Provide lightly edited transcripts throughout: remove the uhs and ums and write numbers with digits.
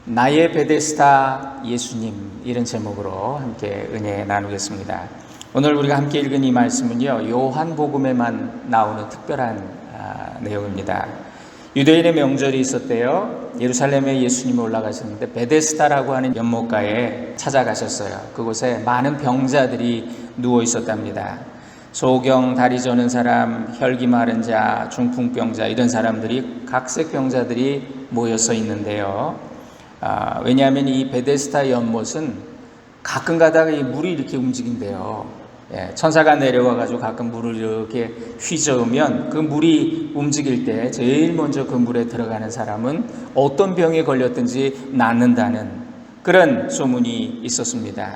나의 베데스다 예수님, 이런 제목으로 함께 은혜 나누겠습니다. 오늘 우리가 함께 읽은 이 말씀은요, 요한복음에만 나오는 특별한 내용입니다. 유대인의 명절이 있었대요. 예루살렘에 예수님이 올라가셨는데 베데스다라고 하는 연못가에 찾아가셨어요. 그곳에 많은 병자들이 누워 있었답니다. 소경, 다리 저는 사람, 혈기 마른 자, 중풍병자, 이런 사람들이, 각색 병자들이 모여서 있는데요. 왜냐하면 이 베데스다 연못은 가끔 가다가 이 물이 이렇게 움직인대요. 천사가 내려와 가지고 가끔 물을 이렇게 휘저으면 그 물이 움직일 때 제일 먼저 그 물에 들어가는 사람은 어떤 병에 걸렸든지 낫는다는 그런 소문이 있었습니다.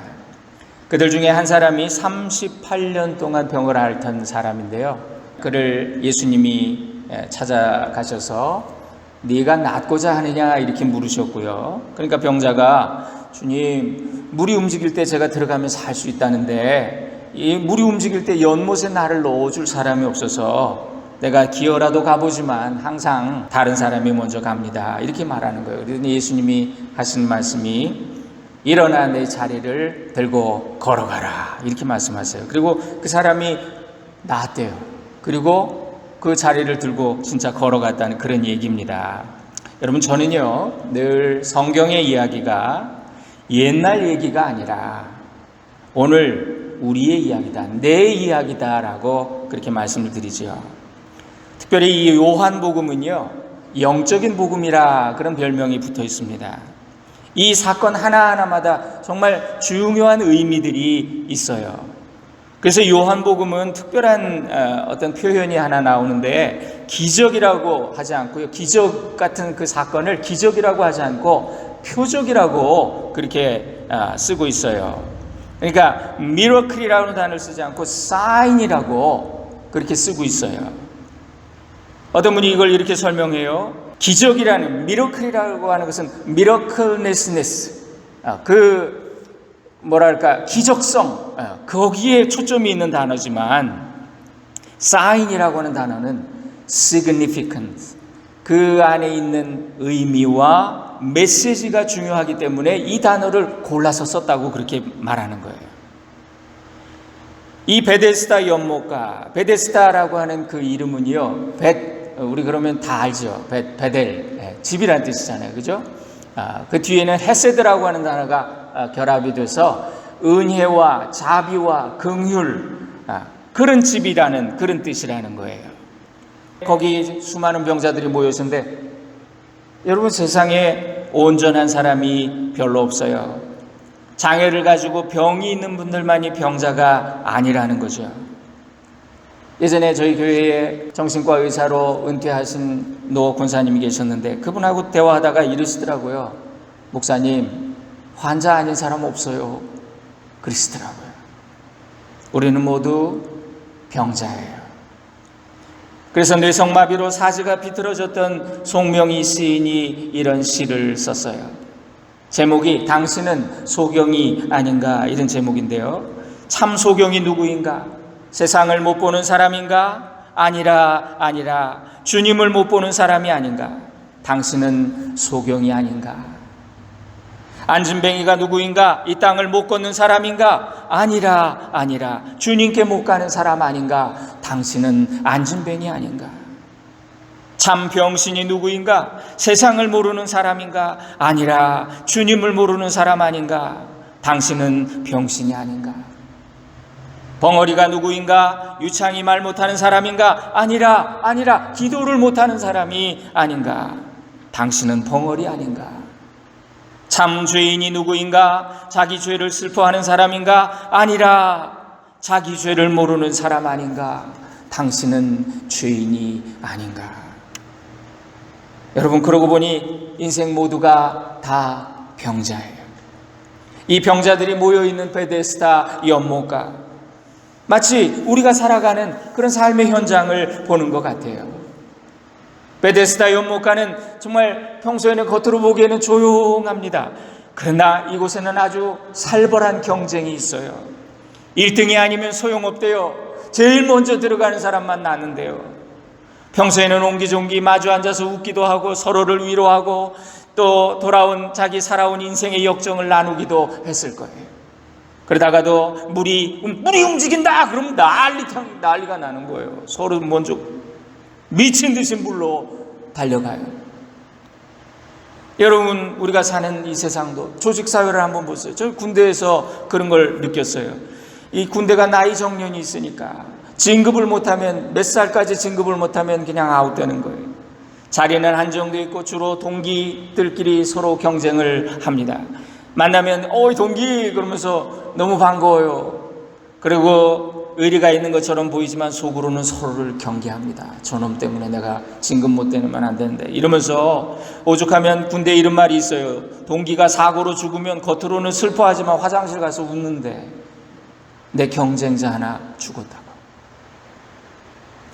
그들 중에 한 사람이 38년 동안 병을 앓던 사람인데요. 그를 예수님이 찾아가셔서 네가 낫고자 하느냐 이렇게 물으셨고요. 그러니까 병자가, 주님, 물이 움직일 때 제가 들어가면 살 수 있다는데 이 물이 움직일 때 연못에 나를 넣어줄 사람이 없어서 내가 기어라도 가보지만 항상 다른 사람이 먼저 갑니다, 이렇게 말하는 거예요. 그러더니 예수님이 하신 말씀이 일어나 내 자리를 들고 걸어가라, 이렇게 말씀하세요. 그리고 그 사람이 나았대요. 그리고 그 자리를 들고 진짜 걸어갔다는 그런 얘기입니다. 여러분, 저는요, 늘 성경의 이야기가 옛날 얘기가 아니라 오늘 우리의 이야기다, 내 이야기다라고 그렇게 말씀을 드리죠. 특별히 이 요한복음은요, 영적인 복음이라 그런 별명이 붙어 있습니다. 이 사건 하나하나마다 정말 중요한 의미들이 있어요. 그래서 요한복음은 특별한 어떤 표현이 하나 나오는데, 기적이라고 하지 않고요, 기적 같은 그 사건을 기적이라고 하지 않고 표적이라고 그렇게 쓰고 있어요. 그러니까 미러클이라는 단어를 쓰지 않고 사인이라고 그렇게 쓰고 있어요. 어떤 분이 이걸 이렇게 설명해요. 기적이라는, 미러클이라고 하는 것은 미러클네스네스, 기적성, 거기에 초점이 있는 단어지만, 사인이라고 하는 단어는 significant, 그 안에 있는 의미와 메시지가 중요하기 때문에 이 단어를 골라서 썼다고 그렇게 말하는 거예요. 이 베데스다 연못가, 베데스다라고 하는 그 이름은요, 우리 그러면 다 알죠. 베델, 집이라는 뜻이잖아요, 그죠? 그 뒤에는 헤세드라고 하는 단어가 결합이 돼서 은혜와 자비와 긍휼, 그런 집이라는 그런 뜻이라는 거예요. 거기 수많은 병자들이 모였는데, 여러분, 세상에 온전한 사람이 별로 없어요. 장애를 가지고 병이 있는 분들만이 병자가 아니라는 거죠. 예전에 저희 교회에 정신과 의사로 은퇴하신 노 권사님이 계셨는데, 그분하고 대화하다가 이러시더라고요. 목사님, 환자 아닌 사람 없어요, 그러시더라고요. 우리는 모두 병자예요. 그래서 뇌성마비로 사지가 비틀어졌던 송명희 시인이 이런 시를 썼어요. 제목이 당신은 소경이 아닌가, 이런 제목인데요. 참 소경이 누구인가? 세상을 못 보는 사람인가? 아니라 주님을 못 보는 사람이 아닌가? 당신은 소경이 아닌가? 안진뱅이가 누구인가? 이 땅을 못 걷는 사람인가? 아니라 주님께 못 가는 사람 아닌가? 당신은 안진뱅이 아닌가? 참 병신이 누구인가? 세상을 모르는 사람인가? 아니라 주님을 모르는 사람 아닌가? 당신은 병신이 아닌가? 벙어리가 누구인가? 유창이 말 못하는 사람인가? 아니라 기도를 못하는 사람이 아닌가? 당신은 벙어리 아닌가? 참 죄인이 누구인가? 자기 죄를 슬퍼하는 사람인가? 아니라 자기 죄를 모르는 사람 아닌가? 당신은 죄인이 아닌가? 여러분, 그러고 보니 인생 모두가 다 병자예요. 이 병자들이 모여있는 베데스다 연못가, 마치 우리가 살아가는 그런 삶의 현장을 보는 것 같아요. 베데스다 연못가는 정말 평소에는 겉으로 보기에는 조용합니다. 그러나 이곳에는 아주 살벌한 경쟁이 있어요. 1등이 아니면 소용없대요. 제일 먼저 들어가는 사람만 나는데요. 평소에는 옹기종기 마주 앉아서 웃기도 하고 서로를 위로하고 또 돌아온 자기 살아온 인생의 역정을 나누기도 했을 거예요. 그러다가도 물이 움직인다 그러면 난리가 나는 거예요. 서로 먼저 미친 듯이 물로 달려가요. 여러분, 우리가 사는 이 세상도 조직사회를 한번 보세요. 저 군대에서 그런 걸 느꼈어요. 이 군대가 나이 정년이 있으니까 진급을 못하면, 몇 살까지 진급을 못하면 그냥 아웃되는 거예요. 자리는 한정되어 있고 주로 동기들끼리 서로 경쟁을 합니다. 만나면 어이 동기 그러면서 너무 반가워요. 그리고 의리가 있는 것처럼 보이지만 속으로는 서로를 경계합니다. 저놈 때문에 내가 진급 못 되면 안 되는데 이러면서 오죽하면 군대에 이런 말이 있어요. 동기가 사고로 죽으면 겉으로는 슬퍼하지만 화장실 가서 웃는데 내 경쟁자 하나 죽었다고.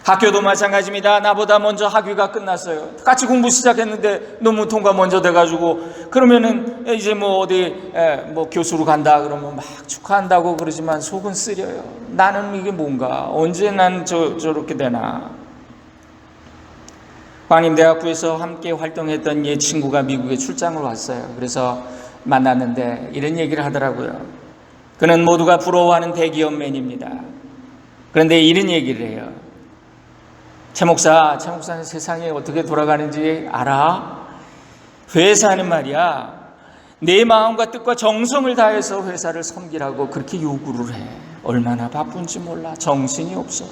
학교도 마찬가지입니다. 나보다 먼저 학위가 끝났어요. 같이 공부 시작했는데 너무 통과 먼저 돼가지고 그러면은 이제 뭐 어디 뭐 교수로 간다 그러면 막 축하한다고 그러지만 속은 쓰려요. 나는 이게 뭔가 언제 난 저렇게 되나. 광림대학부에서 함께 활동했던 옛 친구가 미국에 출장을 왔어요. 그래서 만났는데 이런 얘기를 하더라고요. 그는 모두가 부러워하는 대기업맨입니다. 그런데 이런 얘기를 해요. 최 목사는 세상이 어떻게 돌아가는지 알아? 회사는 말이야, 내 마음과 뜻과 정성을 다해서 회사를 섬기라고 그렇게 요구를 해. 얼마나 바쁜지 몰라. 정신이 없어.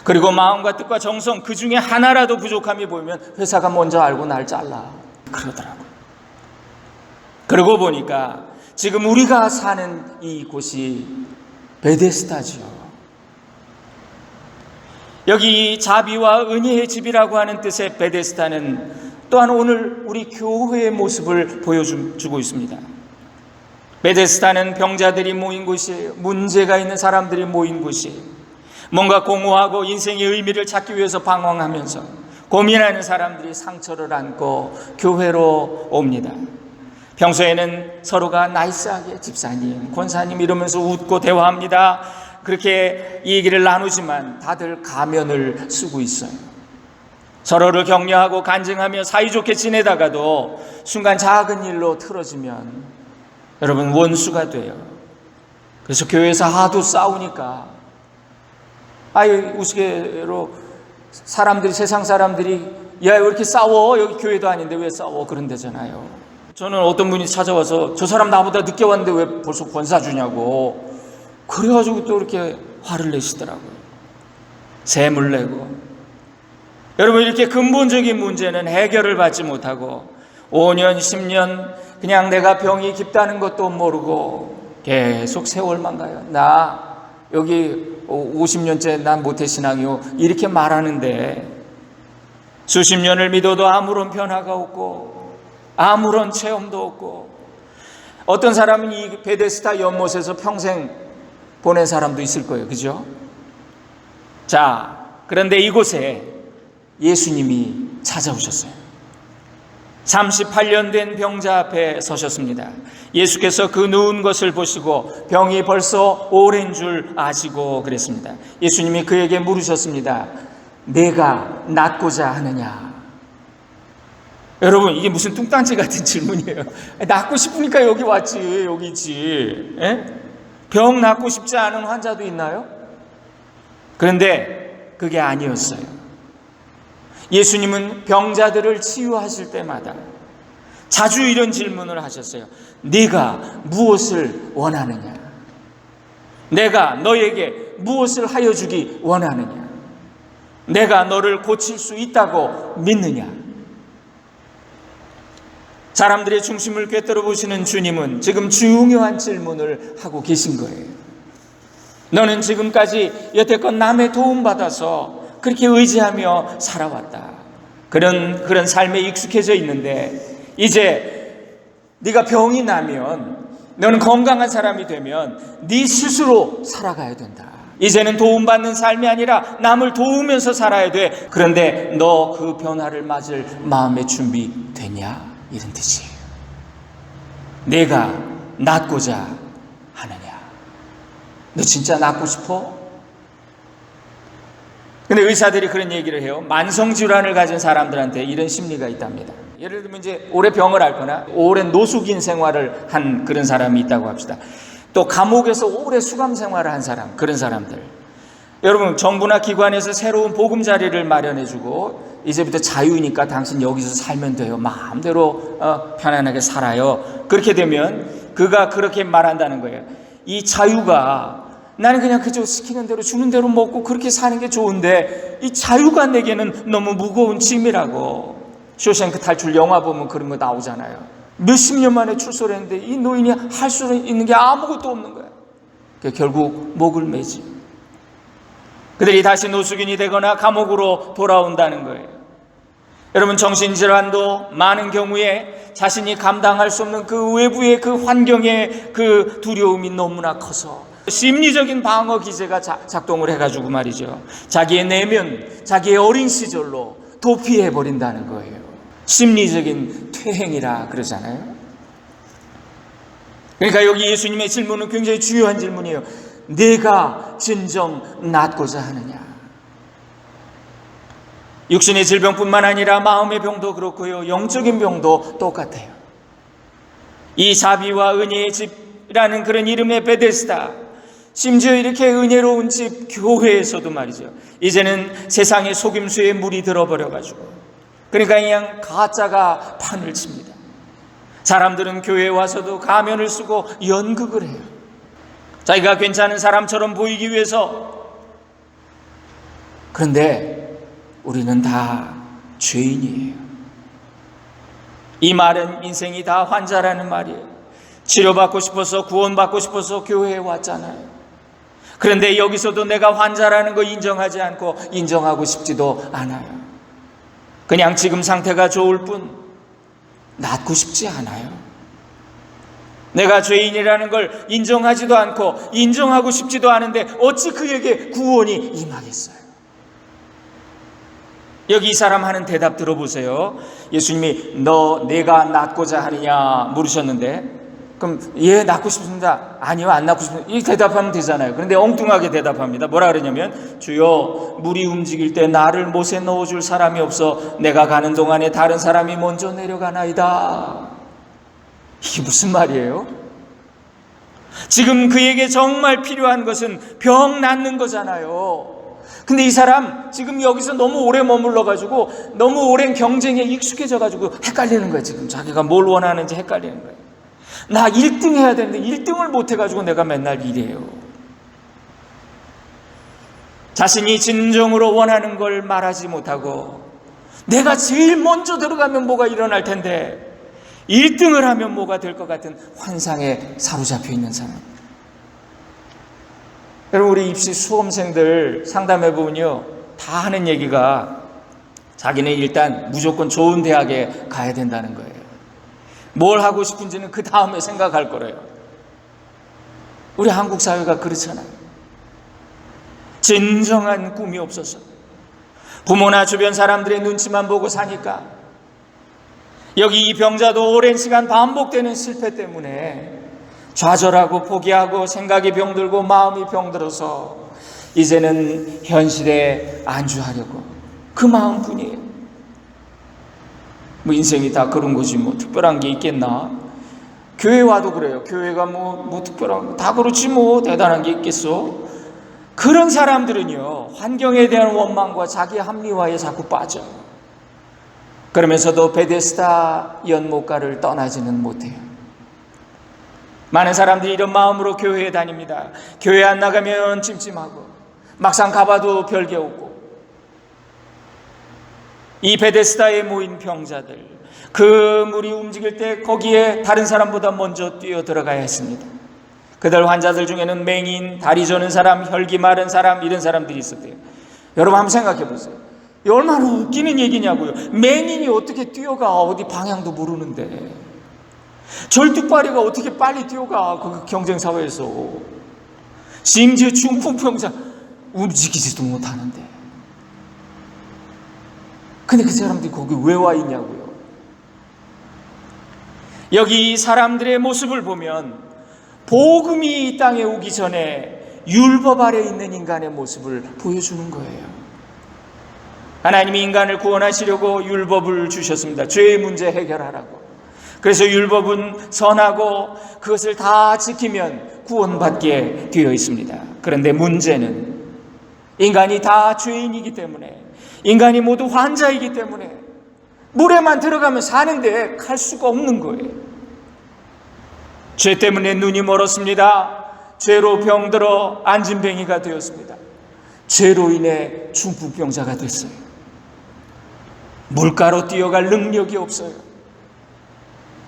그리고 마음과 뜻과 정성 그 중에 하나라도 부족함이 보이면 회사가 먼저 알고 날 잘라. 그러더라고. 그러고 보니까 지금 우리가 사는 이곳이 베데스다지요. 여기 자비와 은혜의 집이라고 하는 뜻의 베데스다는 또한 오늘 우리 교회의 모습을 보여주고 있습니다. 베데스다는 병자들이 모인 곳이에요. 문제가 있는 사람들이 모인 곳이에요. 뭔가 공허하고 인생의 의미를 찾기 위해서 방황하면서 고민하는 사람들이 상처를 안고 교회로 옵니다. 평소에는 서로가 나이스하게 집사님, 권사님 이러면서 웃고 대화합니다. 그렇게 얘기를 나누지만 다들 가면을 쓰고 있어요. 서로를 격려하고 간증하며 사이좋게 지내다가도 순간 작은 일로 틀어지면 여러분 원수가 돼요. 그래서 교회에서 하도 싸우니까 우스개로 세상 사람들이 야 왜 이렇게 싸워? 여기 교회도 아닌데 왜 싸워? 그런다잖아요. 저는 어떤 분이 찾아와서 저 사람 나보다 늦게 왔는데 왜 벌써 권사 주냐고 그래가지고 또 이렇게 화를 내시더라고요. 샘을 내고. 여러분, 이렇게 근본적인 문제는 해결을 받지 못하고 5년 10년 그냥 내가 병이 깊다는 것도 모르고 계속 세월만 가요. 나 여기 50년째 난 모태신앙이요 이렇게 말하는데 수십 년을 믿어도 아무런 변화가 없고 아무런 체험도 없고, 어떤 사람은 이 베데스다 연못에서 평생 보낸 사람도 있을 거예요. 그죠? 자, 그런데 이곳에 예수님이 찾아오셨어요. 38년 된 병자 앞에 서셨습니다. 예수께서 그 누운 것을 보시고 병이 벌써 오랜 줄 아시고 그랬습니다. 예수님이 그에게 물으셨습니다. 내가 낫고자 하느냐? 여러분, 이게 무슨 뚱딴지 같은 질문이에요. 낫고 싶으니까 여기 왔지, 여기 있지. 병 낫고 싶지 않은 환자도 있나요? 그런데 그게 아니었어요. 예수님은 병자들을 치유하실 때마다 자주 이런 질문을 하셨어요. 네가 무엇을 원하느냐? 내가 너에게 무엇을 하여 주기 원하느냐? 내가 너를 고칠 수 있다고 믿느냐? 사람들의 중심을 꿰뚫어 보시는 주님은 지금 중요한 질문을 하고 계신 거예요. 너는 지금까지 여태껏 남의 도움받아서 그렇게 의지하며 살아왔다. 그런 삶에 익숙해져 있는데 이제 네가 병이 나면, 너는 건강한 사람이 되면 네 스스로 살아가야 된다. 이제는 도움받는 삶이 아니라 남을 도우면서 살아야 돼. 그런데 너 그 변화를 맞을 마음의 준비 되냐? 이런 뜻이에요. 내가 낫고자 하느냐? 너 진짜 낫고 싶어? 근데 의사들이 그런 얘기를 해요. 만성질환을 가진 사람들한테 이런 심리가 있답니다. 예를 들면 이제 오래 병을 앓거나 오랜 노숙인 생활을 한 그런 사람이 있다고 합시다. 또 감옥에서 오래 수감 생활을 한 사람, 그런 사람들. 여러분, 정부나 기관에서 새로운 보금자리를 마련해주고 이제부터 자유니까 당신 여기서 살면 돼요. 마음대로 편안하게 살아요. 그렇게 되면 그가 그렇게 말한다는 거예요. 이 자유가 나는 그냥 그저 시키는 대로 주는 대로 먹고 그렇게 사는 게 좋은데 이 자유가 내게는 너무 무거운 짐이라고. 쇼생크 탈출 영화 보면 그런 거 나오잖아요. 몇십 년 만에 출소를 했는데 이 노인이 할 수 있는 게 아무것도 없는 거야. 결국 목을 매지. 그들이 다시 노숙인이 되거나 감옥으로 돌아온다는 거예요. 여러분, 정신질환도 많은 경우에 자신이 감당할 수 없는 그 외부의 그 환경의 그 두려움이 너무나 커서 심리적인 방어 기제가 작동을 해가지고 말이죠. 자기의 내면, 자기의 어린 시절로 도피해버린다는 거예요. 심리적인 퇴행이라 그러잖아요. 그러니까 여기 예수님의 질문은 굉장히 중요한 질문이에요. 내가 진정 낫고자 하느냐? 육신의 질병뿐만 아니라 마음의 병도 그렇고요, 영적인 병도 똑같아요. 이 자비와 은혜의 집이라는 그런 이름의 베데스다, 심지어 이렇게 은혜로운 집 교회에서도 말이죠, 이제는 세상의 속임수에 물이 들어버려가지고, 그러니까 그냥 가짜가 판을 칩니다. 사람들은 교회에 와서도 가면을 쓰고 연극을 해요. 자기가 괜찮은 사람처럼 보이기 위해서. 그런데 우리는 다 죄인이에요. 이 말은 인생이 다 환자라는 말이에요. 치료받고 싶어서, 구원받고 싶어서 교회에 왔잖아요. 그런데 여기서도 내가 환자라는 거 인정하지 않고 인정하고 싶지도 않아요. 그냥 지금 상태가 좋을 뿐 낫고 싶지 않아요. 내가 죄인이라는 걸 인정하지도 않고 인정하고 싶지도 않은데 어찌 그에게 구원이 임하겠어요? 여기 이 사람 하는 대답 들어보세요. 예수님이 내가 낫고자 하느냐 물으셨는데, 그럼 예, 낫고 싶습니다. 아니요, 안 낫고 싶습니다. 이 대답하면 되잖아요. 그런데 엉뚱하게 대답합니다. 뭐라 그러냐면, 주여, 물이 움직일 때 나를 못에 넣어줄 사람이 없어 내가 가는 동안에 다른 사람이 먼저 내려가나이다. 이게 무슨 말이에요? 지금 그에게 정말 필요한 것은 병 낫는 거잖아요. 근데 이 사람 지금 여기서 너무 오래 머물러가지고 너무 오랜 경쟁에 익숙해져가지고 헷갈리는 거예요. 지금 자기가 뭘 원하는지 헷갈리는 거예요. 나 1등 해야 되는데 1등을 못해가지고 내가 맨날 이래요. 자신이 진정으로 원하는 걸 말하지 못하고, 내가 제일 먼저 들어가면 뭐가 일어날 텐데 1등을 하면 뭐가 될 것 같은 환상에 사로잡혀 있는 사람. 여러분, 우리 입시 수험생들 상담해 보면요, 다 하는 얘기가 자기는 일단 무조건 좋은 대학에 가야 된다는 거예요. 뭘 하고 싶은지는 그 다음에 생각할 거래요. 우리 한국 사회가 그렇잖아요. 진정한 꿈이 없어서 부모나 주변 사람들의 눈치만 보고 사니까, 여기 이 병자도 오랜 시간 반복되는 실패 때문에 좌절하고 포기하고 생각이 병들고 마음이 병들어서 이제는 현실에 안주하려고, 그 마음뿐이에요. 뭐 인생이 다 그런 거지 뭐 특별한 게 있겠나? 교회 와도 그래요. 교회가 뭐 특별한 거 다 그렇지 뭐 대단한 게 있겠어? 그런 사람들은요, 환경에 대한 원망과 자기 합리화에 자꾸 빠져. 그러면서도 베데스다 연못가를 떠나지는 못해요. 많은 사람들이 이런 마음으로 교회에 다닙니다. 교회 안 나가면 찜찜하고 막상 가봐도 별게 없고. 이 베데스다에 모인 병자들, 그 물이 움직일 때 거기에 다른 사람보다 먼저 뛰어 들어가야 했습니다. 그들 환자들 중에는 맹인, 다리 저는 사람, 혈기 마른 사람, 이런 사람들이 있었대요. 여러분 한번 생각해 보세요. 얼마나 웃기는 얘기냐고요. 맹인이 어떻게 뛰어가? 어디 방향도 모르는데. 절뚝발이가 어떻게 빨리 뛰어가? 그 경쟁사회에서. 심지어 중풍병자 움직이지도 못하는데. 근데 그 사람들이 거기 왜 와 있냐고요. 여기 사람들의 모습을 보면 복음이 이 땅에 오기 전에 율법 아래 있는 인간의 모습을 보여주는 거예요. 하나님이 인간을 구원하시려고 율법을 주셨습니다. 죄의 문제 해결하라고. 그래서 율법은 선하고 그것을 다 지키면 구원받게 되어 있습니다. 그런데 문제는 인간이 다 죄인이기 때문에, 인간이 모두 환자이기 때문에 물에만 들어가면 사는데 갈 수가 없는 거예요. 죄 때문에 눈이 멀었습니다. 죄로 병들어 안진뱅이가 되었습니다. 죄로 인해 중풍병자가 됐어요. 물가로 뛰어갈 능력이 없어요.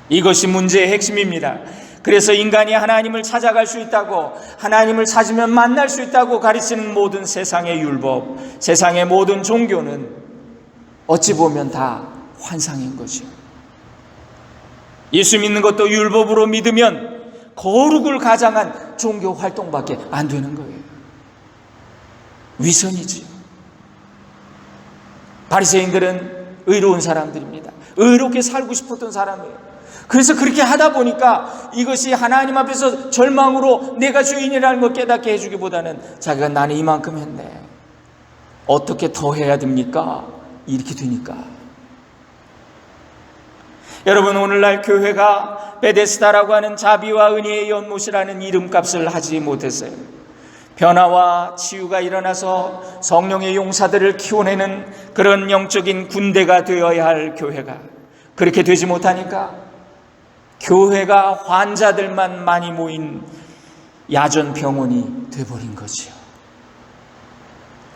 이것이 문제의 핵심입니다. 그래서 인간이 하나님을 찾아갈 수 있다고, 하나님을 찾으면 만날 수 있다고 가르치는 모든 세상의 율법, 세상의 모든 종교는 어찌 보면 다 환상인 거죠. 예수 믿는 것도 율법으로 믿으면 거룩을 가장한 종교 활동밖에 안 되는 거예요. 위선이지요. 바리새인들은 의로운 사람들입니다. 의롭게 살고 싶었던 사람이에요. 그래서 그렇게 하다 보니까 이것이 하나님 앞에서 절망으로 내가 주인이라는 걸 깨닫게 해주기보다는 자기가 나는 이만큼 했네, 어떻게 더 해야 됩니까? 이렇게 되니까. 여러분, 오늘날 교회가 베데스다라고 하는 자비와 은혜의 연못이라는 이름값을 하지 못했어요. 변화와 치유가 일어나서 성령의 용사들을 키워내는 그런 영적인 군대가 되어야 할 교회가 그렇게 되지 못하니까 교회가 환자들만 많이 모인 야전 병원이 되어버린 거지요.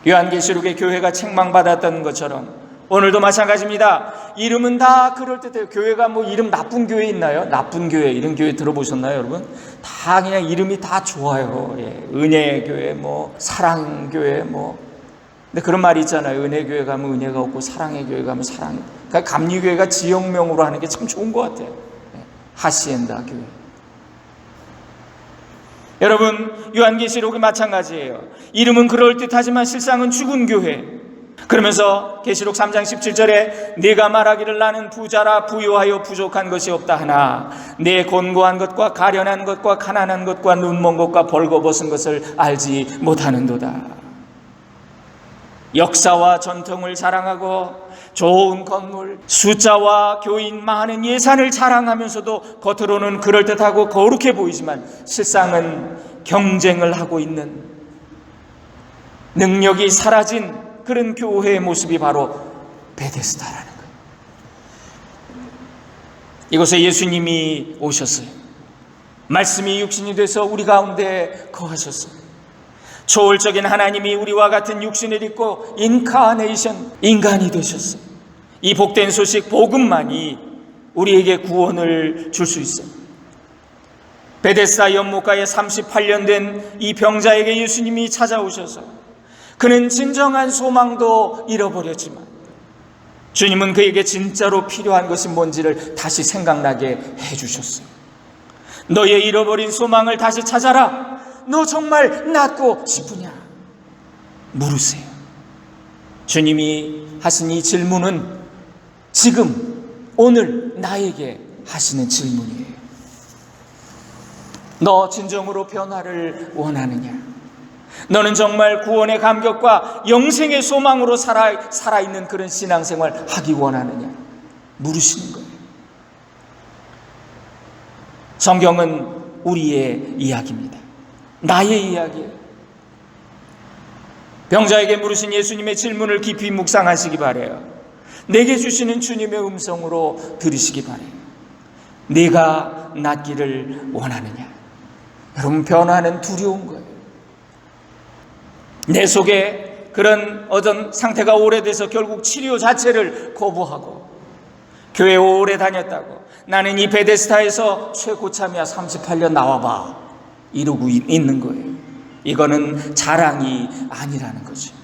요한계시록의 교회가 책망받았던 것처럼 오늘도 마찬가지입니다. 이름은 다 그럴듯해요. 교회가 뭐 이름 나쁜 교회 있나요? 나쁜 교회, 이런 교회 들어보셨나요, 여러분? 다 그냥 이름이 다 좋아요. 예. 은혜교회, 뭐 사랑교회, 뭐. 근데 그런 말이 있잖아요. 은혜교회 가면 은혜가 없고 사랑의 교회 가면 사랑이. 그러니까 감리교회가 지역명으로 하는 게 참 좋은 것 같아요. 예. 하시엔다 교회. 여러분, 요한계시록이 마찬가지예요. 이름은 그럴듯하지만 실상은 죽은 교회. 그러면서 계시록 3장 17절에 네가 말하기를 나는 부자라 부유하여 부족한 것이 없다 하나 내 곤고한 것과 가련한 것과 가난한 것과 눈먼 것과 벌거벗은 것을 알지 못하는도다. 역사와 전통을 자랑하고 좋은 건물, 숫자와 교인, 많은 예산을 자랑하면서도 겉으로는 그럴듯하고 거룩해 보이지만 실상은 경쟁을 하고 있는, 능력이 사라진 그런 교회의 모습이 바로 베데스다라는 거예요. 이곳에 예수님이 오셨어요. 말씀이 육신이 돼서 우리 가운데 거하셨어요. 초월적인 하나님이 우리와 같은 육신을 입고 인카네이션, 인간이 되셨어요. 이 복된 소식, 복음만이 우리에게 구원을 줄 수 있어요. 베데스다 연못가에 38년 된 이 병자에게 예수님이 찾아오셔서 그는 진정한 소망도 잃어버렸지만 주님은 그에게 진짜로 필요한 것이 뭔지를 다시 생각나게 해주셨어요. 너의 잃어버린 소망을 다시 찾아라. 너 정말 낫고 싶으냐? 물으세요. 주님이 하신 이 질문은 지금 오늘 나에게 하시는 질문이에요. 너 진정으로 변화를 원하느냐? 너는 정말 구원의 감격과 영생의 소망으로 살아있는 그런 신앙생활 하기 원하느냐? 물으시는 거예요. 성경은 우리의 이야기입니다. 나의 이야기예요. 병자에게 물으신 예수님의 질문을 깊이 묵상하시기 바라요. 내게 주시는 주님의 음성으로 들으시기 바라요. 네가 낫기를 원하느냐? 여러분, 변화는 두려운 거예요. 내 속에 그런 어떤 상태가 오래돼서 결국 치료 자체를 거부하고 교회 오래 다녔다고 나는 이 베데스다에서 최고참이야 38년 나와봐 이러고 있는 거예요. 이거는 자랑이 아니라는 거죠.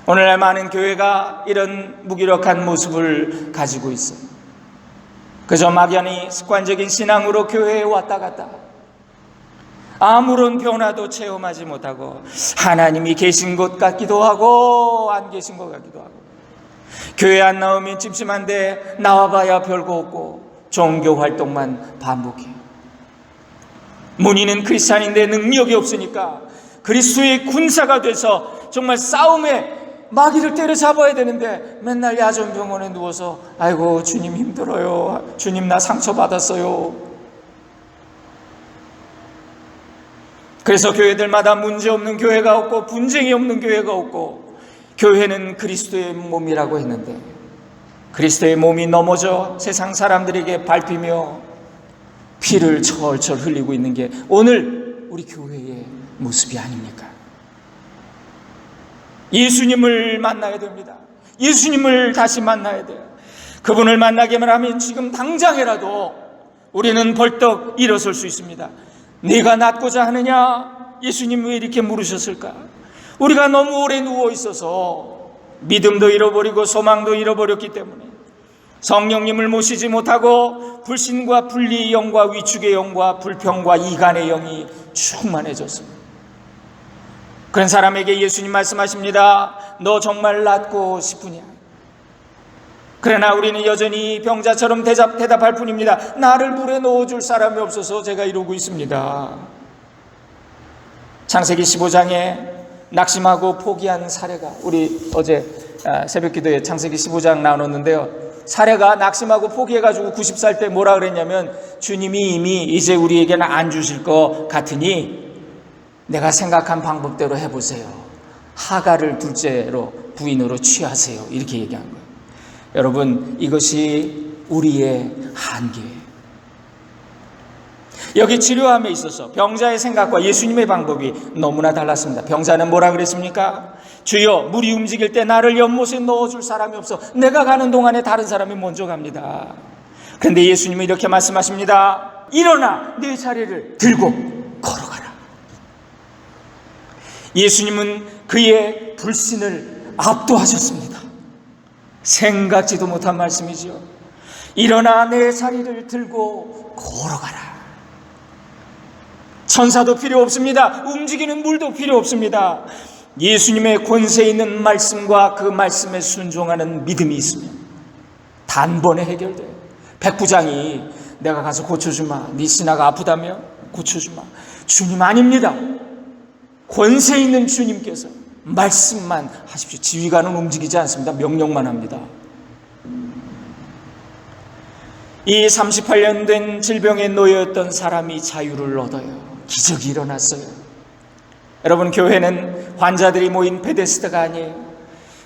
오늘날 많은 교회가 이런 무기력한 모습을 가지고 있어요. 그저 막연히 습관적인 신앙으로 교회에 왔다 갔다 아무런 변화도 체험하지 못하고 하나님이 계신 것 같기도 하고 안 계신 것 같기도 하고 교회 안 나오면 찜찜한데 나와봐야 별거 없고 종교 활동만 반복해요. 문의는 크리스찬인데 능력이 없으니까 그리스도의 군사가 돼서 정말 싸움에 마귀를 때려잡아야 되는데 맨날 야전병원에 누워서 아이고 주님 힘들어요. 주님 나 상처받았어요. 그래서 교회들마다 문제없는 교회가 없고 분쟁이 없는 교회가 없고 교회는 그리스도의 몸이라고 했는데 그리스도의 몸이 넘어져 세상 사람들에게 밟히며 피를 철철 흘리고 있는 게 오늘 우리 교회의 모습이 아닙니까? 예수님을 만나야 됩니다. 예수님을 다시 만나야 돼요. 그분을 만나기만 하면 지금 당장이라도 우리는 벌떡 일어설 수 있습니다. 네가 낫고자 하느냐? 예수님 왜 이렇게 물으셨을까? 우리가 너무 오래 누워 있어서 믿음도 잃어버리고 소망도 잃어버렸기 때문에 성령님을 모시지 못하고 불신과 분리의 영과 위축의 영과 불평과 이간의 영이 충만해졌습니다. 그런 사람에게 예수님 말씀하십니다. 너 정말 낫고 싶으냐? 그러나 우리는 여전히 병자처럼 대답할 뿐입니다. 나를 물에 넣어줄 사람이 없어서 제가 이러고 있습니다. 창세기 15장에 낙심하고 포기한 사례가 우리 어제 새벽기도에 창세기 15장 나눴는데요. 사례가 낙심하고 포기해가지고 90살 때 뭐라 그랬냐면 주님이 이미 이제 우리에게는 안 주실 것 같으니 내가 생각한 방법대로 해보세요. 하갈을 둘째로 부인으로 취하세요. 이렇게 얘기한 거예요. 여러분 이것이 우리의 한계예요. 여기 치료함에 있어서 병자의 생각과 예수님의 방법이 너무나 달랐습니다. 병자는 뭐라 그랬습니까? 주여 물이 움직일 때 나를 연못에 넣어줄 사람이 없어. 내가 가는 동안에 다른 사람이 먼저 갑니다. 그런데 예수님은 이렇게 말씀하십니다. 일어나 네 자리를 들고 걸어가라. 예수님은 그의 불신을 압도하셨습니다. 생각지도 못한 말씀이지요. 일어나 내 자리를 들고 걸어가라. 천사도 필요 없습니다. 움직이는 물도 필요 없습니다. 예수님의 권세 있는 말씀과 그 말씀에 순종하는 믿음이 있으면 단번에 해결돼요. 백부장이 내가 가서 고쳐주마. 네 신하가 아프다며 고쳐주마. 주님 아닙니다. 권세 있는 주님께서 말씀만 하십시오. 지휘관은 움직이지 않습니다. 명령만 합니다. 이 38년 된 질병에 놓여있던 사람이 자유를 얻어요. 기적이 일어났어요. 여러분 교회는 환자들이 모인 베데스다가 아니에요.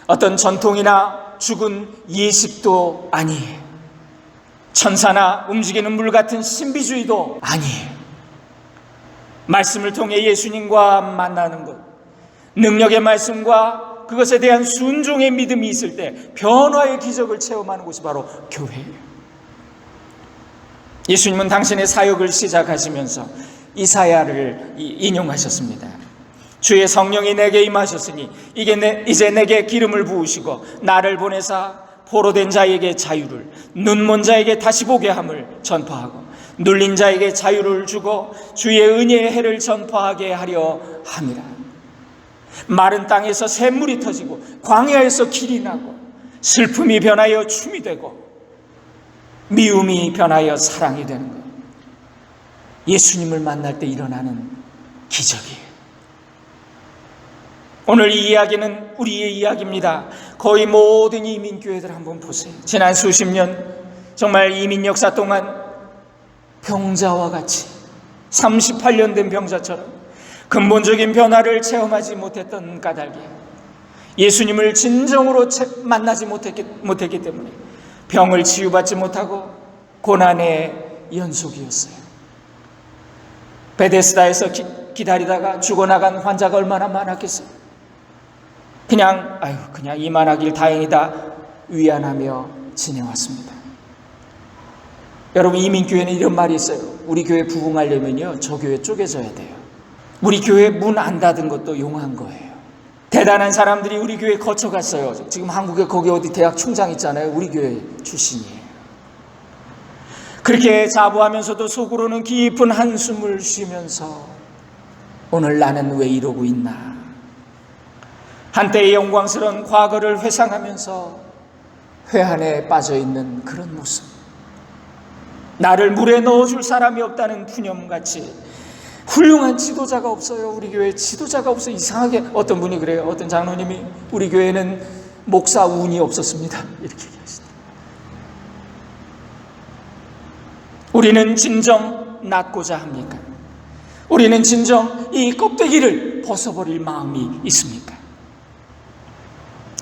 어떤 전통이나 죽은 예식도 아니에요. 천사나 움직이는 물 같은 신비주의도 아니에요. 말씀을 통해 예수님과 만나는 것, 능력의 말씀과 그것에 대한 순종의 믿음이 있을 때 변화의 기적을 체험하는 곳이 바로 교회예요. 예수님은 당신의 사역을 시작하시면서 이사야를 인용하셨습니다. 주의 성령이 내게 임하셨으니 이제 내게 기름을 부으시고 나를 보내사 포로된 자에게 자유를, 눈먼 자에게 다시 보게 함을 전파하고 눌린 자에게 자유를 주고 주의 은혜의 해를 전파하게 하려 함이라. 마른 땅에서 샘물이 터지고 광야에서 길이 나고 슬픔이 변하여 춤이 되고 미움이 변하여 사랑이 되는 것. 예수님을 만날 때 일어나는 기적이에요. 오늘 이 이야기는 우리의 이야기입니다. 거의 모든 이민교회들 한번 보세요. 지난 수십 년 정말 이민 역사 동안 병자와 같이 38년 된 병자처럼 근본적인 변화를 체험하지 못했던 까닭에 예수님을 진정으로 만나지 못했기 때문에 병을 치유받지 못하고 고난의 연속이었어요. 베데스다에서 기다리다가 죽어나간 환자가 얼마나 많았겠어요. 그냥 이만하길 다행이다 위안하며 지내왔습니다. 여러분 이민교회는 이런 말이 있어요. 우리 교회 부흥하려면요 저 교회 쪼개져야 돼요. 우리 교회 문 안 닫은 것도 용한 거예요. 대단한 사람들이 우리 교회에 거쳐갔어요. 지금 한국에 거기 어디 대학 총장 있잖아요. 우리 교회 출신이에요. 그렇게 자부하면서도 속으로는 깊은 한숨을 쉬면서 오늘 나는 왜 이러고 있나. 한때의 영광스러운 과거를 회상하면서 회한에 빠져있는 그런 모습. 나를 물에 넣어줄 사람이 없다는 푸념같이 훌륭한 지도자가 없어요. 우리 교회에 지도자가 없어요. 이상하게 어떤 분이 그래요. 어떤 장로님이 우리 교회는 목사 운이 없었습니다. 이렇게 얘기하시더라고요. 우리는 진정 낫고자 합니까? 우리는 진정 이 껍데기를 벗어버릴 마음이 있습니까?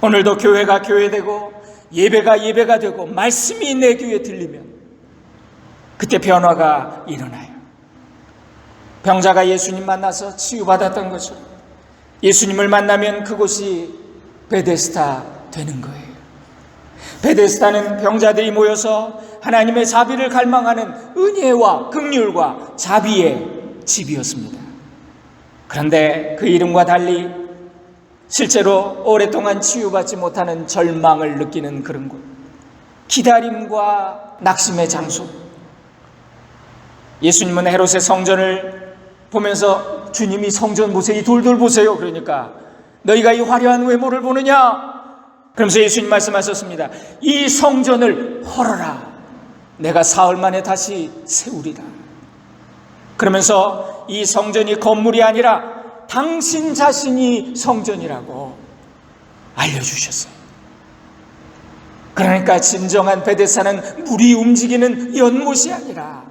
오늘도 교회가 교회되고 예배가 예배가 되고 말씀이 내 귀에 들리면 그때 변화가 일어나요. 병자가 예수님 만나서 치유받았던 것처럼 예수님을 만나면 그곳이 베데스다 되는 거예요. 베데스다는 병자들이 모여서 하나님의 자비를 갈망하는 은혜와 긍휼과 자비의 집이었습니다. 그런데 그 이름과 달리 실제로 오랫동안 치유받지 못하는 절망을 느끼는 그런 곳, 기다림과 낙심의 장소. 예수님은 헤롯의 성전을 보면서 주님이 성전 보세요, 이 돌들 보세요. 그러니까 너희가 이 화려한 외모를 보느냐? 그러면서 예수님 말씀하셨습니다. 이 성전을 헐어라. 내가 사흘 만에 다시 세우리라. 그러면서 이 성전이 건물이 아니라 당신 자신이 성전이라고 알려주셨어요. 그러니까 진정한 베데스다는 물이 움직이는 연못이 아니라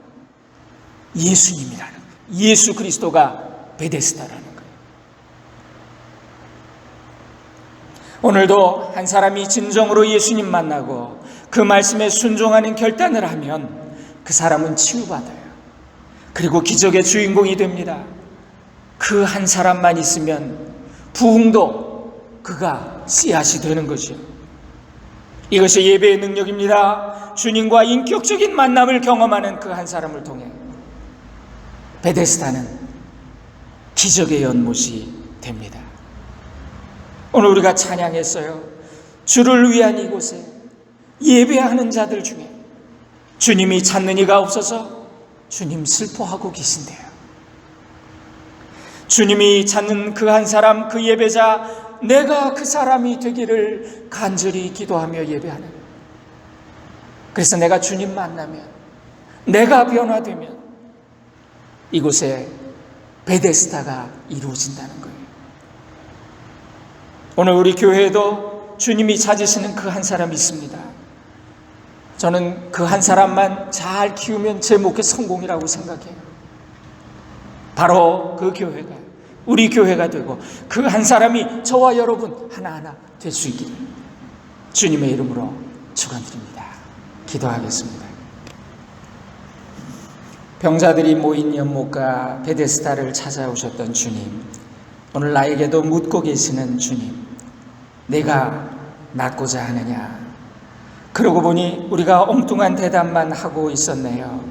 예수님이라는 거예요. 예수 그리스도가 베데스다라는 거예요. 오늘도 한 사람이 진정으로 예수님 만나고 그 말씀에 순종하는 결단을 하면 그 사람은 치유받아요. 그리고 기적의 주인공이 됩니다. 그 한 사람만 있으면 부흥도 그가 씨앗이 되는 거죠. 이것이 예배의 능력입니다. 주님과 인격적인 만남을 경험하는 그 한 사람을 통해 베데스다는 기적의 연못이 됩니다. 오늘 우리가 찬양했어요. 주를 위한 이곳에 예배하는 자들 중에 주님이 찾는 이가 없어서 주님 슬퍼하고 계신대요. 주님이 찾는 그 한 사람, 그 예배자, 내가 그 사람이 되기를 간절히 기도하며 예배하는. 그래서 내가 주님 만나면, 내가 변화되면 이곳에 베데스다가 이루어진다는 거예요. 오늘 우리 교회에도 주님이 찾으시는 그 한 사람이 있습니다. 저는 그 한 사람만 잘 키우면 제 목회 성공이라고 생각해요. 바로 그 교회가 우리 교회가 되고 그 한 사람이 저와 여러분 하나하나 될 수 있기를 주님의 이름으로 축원드립니다. 기도하겠습니다. 병자들이 모인 연못과 베데스다를 찾아오셨던 주님, 오늘 나에게도 묻고 계시는 주님, 내가 낫고자 하느냐? 그러고 보니 우리가 엉뚱한 대답만 하고 있었네요.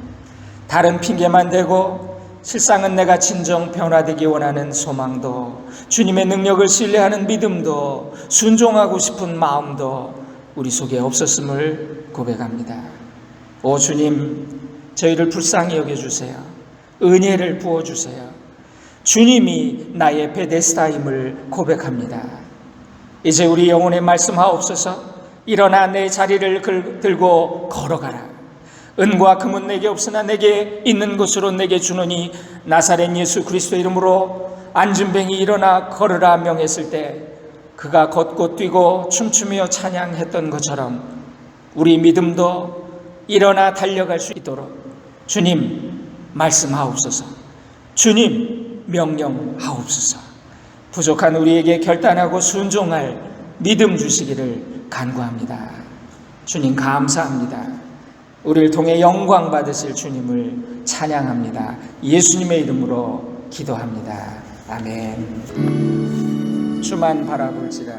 다른 핑계만 대고 실상은 내가 진정 변화되기 원하는 소망도, 주님의 능력을 신뢰하는 믿음도, 순종하고 싶은 마음도 우리 속에 없었음을 고백합니다. 오 주님, 저희를 불쌍히 여겨주세요. 은혜를 부어주세요. 주님이 나의 베데스다임을 고백합니다. 이제 우리 영혼에 말씀하옵소서. 일어나 내 자리를 들고 걸어가라. 은과 금은 내게 없으나 내게 있는 것으로 내게 주노니 나사렛 예수 그리스도 이름으로 안진뱅이 일어나 걸으라 명했을 때 그가 걷고 뛰고 춤추며 찬양했던 것처럼 우리 믿음도 일어나 달려갈 수 있도록 주님 말씀하옵소서. 주님 명령하옵소서. 부족한 우리에게 결단하고 순종할 믿음 주시기를 간구합니다. 주님 감사합니다. 우리를 통해 영광 받으실 주님을 찬양합니다. 예수님의 이름으로 기도합니다. 아멘. 주만 바라볼지라.